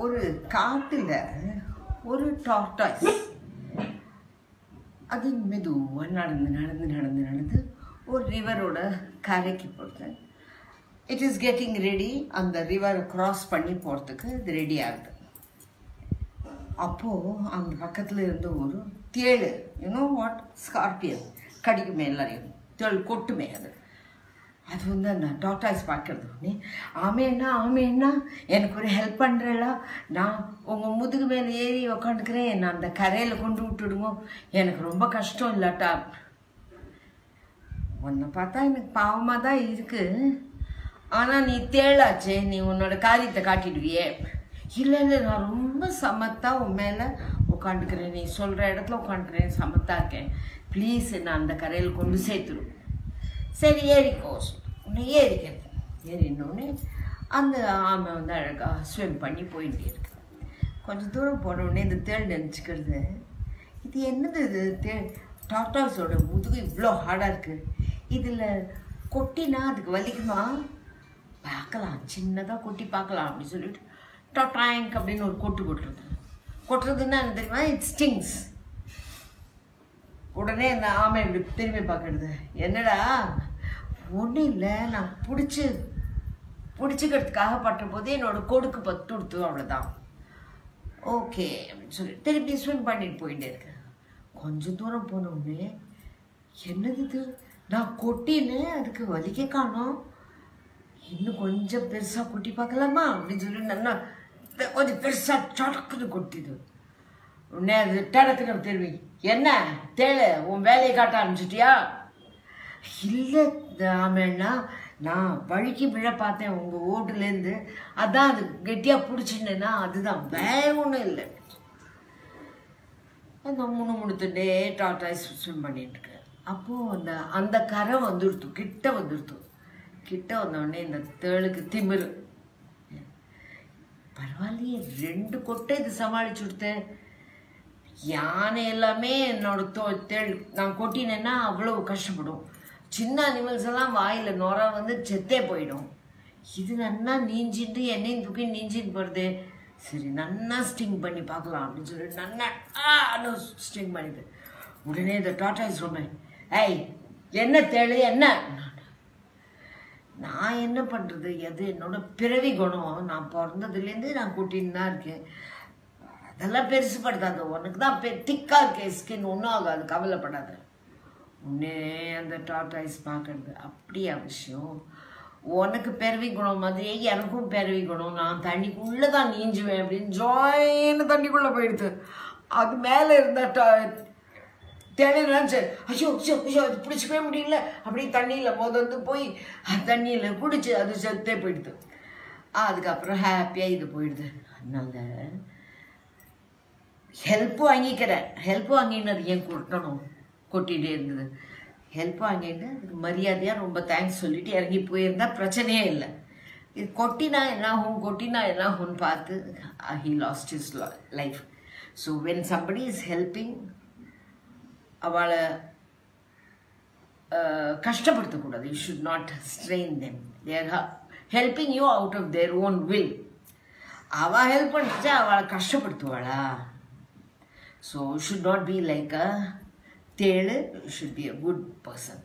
ஒரு காட்டுல ஒரு டார்டாய்ஸ் அது மெதுவாக நடந்து ஒரு ரிவரோட கரைக்கு போகிறது. இட் இஸ் கெட்டிங் ரெடி, அந்த ரிவரை கிராஸ் பண்ணி போகிறதுக்கு இது ரெடி ஆகுது. அப்போது அந்த பக்கத்தில் இருந்து ஒரு தேள், யூனோ வாட், ஸ்கார்பியன் கடிக்குமே எல்லாரையும், தேள் கொட்டுமே. அது வந்து அந்த டாக்டர்ஸ் பார்க்கறது உடனே ஆமேண்ணா எனக்கு ஒரு ஹெல்ப் பண்ணுறேளா, நான் உங்கள் முதுகு மேலே ஏறி உக்காந்துக்கிறேன், என்னை அந்த கரையில் கொண்டு விட்டுடுங்க, எனக்கு ரொம்ப கஷ்டம் இல்லாட்டா. உன்னை பார்த்தா எனக்கு பாவமாக தான் இருக்குது, ஆனால் நீ தேளாச்சே, நீ உன்னோட காரியத்தை காட்டிடுவியே. இல்லை நான் ரொம்ப சமத்தா உன் மேலே உட்காந்துக்கிறேன், நீ சொல்கிற இடத்துல உட்காந்துக்கிறேன், சமத்தா இருக்கேன், ப்ளீஸ் நான் அந்த கரையில் கொண்டு சேர்த்துடும். சரி ஏறிக்கோ, உன்னை ஏறினோடனே அந்த ஆமை வந்து அழகாக ஸ்விம் பண்ணி போயிட்டே இருக்கு. கொஞ்சம் தூரம் போனோடனே இந்த தேள் நினச்சிக்கிறது, இது என்னது இது, டார்டாய்ஸோட முதுகு இவ்வளோ ஹார்டாக இருக்குது, இதில் கொட்டினா அதுக்கு வலிக்குமா, பார்க்கலாம், சின்னதாக கொட்டி பார்க்கலாம் அப்படின்னு சொல்லிட்டு டாட்டாங்க் அப்படின்னு ஒரு கொட்டுறதுன்னா என்ன தெரியுமா, இட் ஸ்டிங்ஸ். உடனே அந்த ஆமை இப்படி திரும்பி பார்க்கறது, என்னடா ஒன்றும் இல்லை, நான் பிடிச்சிக்கிறதுக்காக பட்ட போது என்னோட கொடுக்கு பத்து கொடுத்து, அவ்வளோதான், ஓகே அப்படின்னு சொல்லி திருப்பி ஸ்விம் பண்ணிட்டு போயிட்டே இருக்கேன். கொஞ்சம் தூரம் போன உடனே என்னது இது, நான் கொட்டினேன், அதுக்கு வலிக்க காணோம், இன்னும் கொஞ்சம் பெருசாக கொட்டி பார்க்கலாமா அப்படின்னு சொல்லி நல்லா கொஞ்சம் பெருசாக சடக்குன்னு கொட்டிது. உடனே அது டடக்குன்னு திரும்பி, என்ன தேளு உன் வேலையை காட்ட ஆரம்பிச்சிட்டியா? இல்லை ஆமேண்ணா, நான் வழுக்கி விழ பார்த்தேன் உங்கள் ஓட்டுலேருந்து, அதான் அது கெட்டியாக பிடிச்சிட்டேன்னா, அதுதான், வேற ஒன்றும் இல்லை. அந்த முணுத்துட்டே டார்டாய்ஸ் ஸ்விம் பண்ணிட்டுருக்கு. அப்போது அந்த கரை வந்துடுத்து, கிட்ட வந்தோடனே இந்த தேளுக்கு திமிரு, பரவாயில்லையே 2 கொட்டை இது சமாளிச்சு கொடுத்தேன், யானை எல்லாமே என்னோட தேள் நான் கொட்டினேன்னா அவ்வளோ கஷ்டப்படும், சின்ன அனிமல்ஸ் எல்லாம் வாயில் நுர வந்து செத்தே போயிடும், இது நன்னா நீஞ்சிட்டு என்னையும் தூக்கி நீஞ்சின்னு போகிறது, சரி நன்னா ஸ்டிங் பண்ணி பார்க்கலாம் அப்படின்னு சொல்லிட்டு நன்னா ஸ்டிங் பண்ணிட்டு உடனே இந்த டார்டாய்ஸ் ரொம்ப, ஏய் என்ன தேள் என்ன, நான் என்ன பண்ணுறது, எது என்னோட பிறவி குணம், நான் பிறந்ததுலேருந்து நான் கூட்டின்னு தான் இருக்கேன், அதெல்லாம் பெருசுப்படுத்தாது, உனக்கு தான் திக்காக இருக்கே ஸ்கின், ஒன்றும் ஆகாது, கவலைப்படாத. உன்னே அந்த டார்டாய்ஸ் பார்க்கறது, அப்படியா விஷயம், உனக்கு பிறவி குணம் மாதிரியே எனக்கும் பிறவி குணம், நான் தண்ணிக்குள்ளே தான் நீஞ்சுவேன் அப்படின்னு ஜாயின்னு தண்ணிக்குள்ளே போயிடுது. அது மேலே இருந்த தேவையான ஐயோ அது பிடிச்சிக்கவே முடியல, அப்படி தண்ணியில் மோதந்து போய் தண்ணியில் பிடிச்சி அது செத்தே போயிடுது. அதுக்கப்புறம் ஹாப்பியாக இது போயிடுது. அதனால ஹெல்ப்பு வாங்கினது ஏன் கொட்டிகிட்டே இருந்தது, ஹெல்ப் வாங்கிட்டு அதுக்கு மரியாதையாக ரொம்ப தேங்க்ஸ் சொல்லிட்டு இறங்கி போயிருந்தா பிரச்சனையே இல்லை. இது கொட்டினா என்னாகும்னு பார்த்து he lost his life. So when somebody is helping, அவளை கஷ்டப்படுத்தக்கூடாது. You should not strain them. They are helping you out of their own will. அவள் ஹெல்ப் பண்ணிச்சா அவளை கஷ்டப்படுத்துவாளா? So you should not be like a தேளு. You should be a good person.